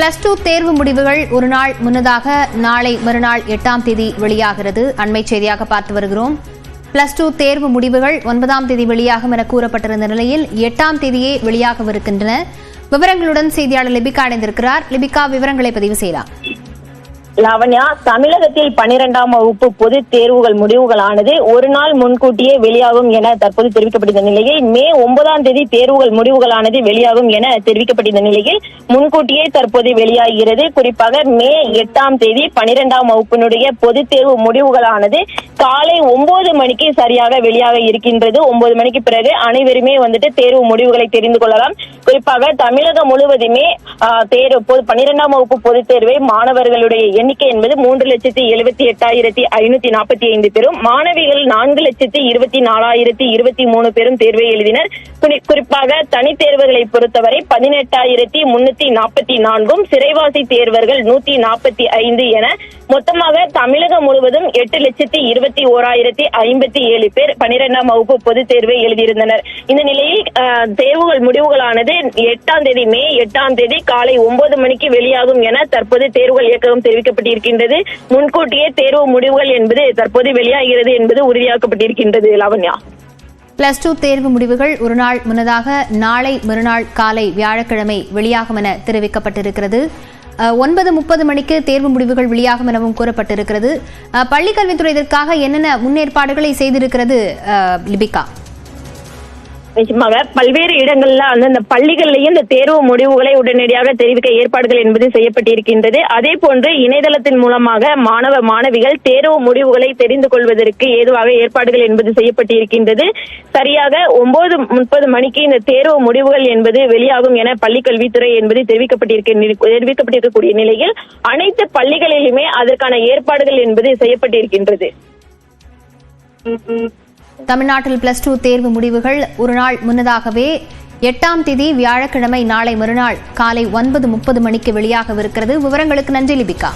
+2 தேர்வு முடிவுகள் ஒரு நாள் முன்னதாக நாளை மறுநாள் 8ஆம் தேதி வெளியாகிறது. அண்மை செய்தியாக பார்த்து வருகிறோம். +2 தேர்வு முடிவுகள் 9ஆம் தேதி வெளியாகும் என கூறப்பட்டிருந்த நிலையில் 8ஆம் தேதியே வெளியாகவிருக்கின்றன. விவரங்களுடன் செய்தியாளர் லிபிகா இணைந்திருக்கிறார். லிபிகா, விவரங்களை பதிவு செய்யலாம். லாவண்யா, தமிழகத்தில் 12ஆம் வகுப்பு பொதுத் தேர்வுகள் முடிவுகளானது ஒரு நாள் முன்கூட்டியே வெளியாகும் என தற்போது தெரிவிக்கப்பட்ட நிலையில் மே 9ஆம் தேதி தேர்வுகள் முடிவுகளானது வெளியாகும் என தெரிவிக்கப்பட்ட நிலையில் முன்கூட்டியே தற்போது வெளியாகிறது. குறிப்பாக மே 8ஆம் தேதி 12ஆம் வகுப்பினுடைய பொதுத் தேர்வு முடிவுகளானது காலை 9 மணிக்கு சரியாக வெளியாக இருக்கின்றது. 9 மணிக்கு பிறகு அனைவருமே தேர்வு முடிவுகளை தெரிந்து கொள்ளலாம். குறிப்பாக தமிழகம் முழுவதுமே 12ஆம் வகுப்பு பொதுத் தேர்வை மாணவர்களுடைய எண்ணிக்கை என்பது 3,78,545 பேரும், மாணவிகள் 4,24,023 பேரும் தேர்வை எழுதினர். குறிப்பாக தனித் தேர்வுகளை பொறுத்தவரை 18,344, சிறைவாசி தேர்வர்கள் 145 என மொத்தமாக தமிழகம் முழுவதும் 8,21,057 பேர் 12ஆம் வகுப்பு பொதுத் தேர்வை எழுதியிருந்தனர். இந்த நிலையில் தேர்வுகள் முடிவுகளானது 8ஆம் தேதி மே 8ஆம் தேதி காலை 9 மணிக்கு வெளியாகும் என தற்போது தேர்வுகள் இயக்ககம் தெரிவிக்கப்பட்டிருக்கின்றது. முன்கூட்டியே தேர்வு முடிவுகள் என்பது தற்போது வெளியாகிறது என்பது உறுதியாக்கப்பட்டிருக்கின்றது. லாவண்யா, +2 தேர்வு முடிவுகள் ஒரு நாள் முன்னதாக நாளை மறுநாள் காலை வியாழக்கிழமை வெளியாகும் என தெரிவிக்கப்பட்டிருக்கிறது. 9:30 மணிக்கு தேர்வு முடிவுகள் வெளியாகும் எனவும் கூறப்பட்டிருக்கிறது. பள்ளிக்கல்வித்துறை இதற்காக என்னென்ன முன்னேற்பாடுகளை செய்திருக்கிறது லிபிகா? நிச்சயமாக பல்வேறு இடங்கள்ல அந்த பள்ளிகள்லயும் இந்த தேர்வு முடிவுகளை உடனடியாக தெரிவிக்க ஏற்பாடுகள் என்பது செய்யப்பட்டிருக்கின்றது. அதே போன்று இணையதளத்தின் மூலமாக மாணவிகள் தேர்வு முடிவுகளை தெரிந்து கொள்வதற்கு ஏதுவாக ஏற்பாடுகள் என்பது செய்யப்பட்டிருக்கின்றது. சரியாக 9:30 மணிக்கு இந்த தேர்வு முடிவுகள் என்பது வெளியாகும் என பள்ளிக்கல்வித்துறை என்பது தெரிவிக்கப்பட்டிருக்கக்கூடிய நிலையில் அனைத்து பள்ளிகளிலுமே அதற்கான ஏற்பாடுகள் என்பது செய்யப்பட்டிருக்கின்றது. தமிழ்நாட்டில் +2 தேர்வு முடிவுகள் ஒரு நாள் முன்னதாகவே 8ஆம் தேதி வியாழக்கிழமை நாளை மறுநாள் காலை 9:30 மணிக்கு வெளியாகவிருக்கிறது. விவரங்களுக்கு நன்றி லிபிகா.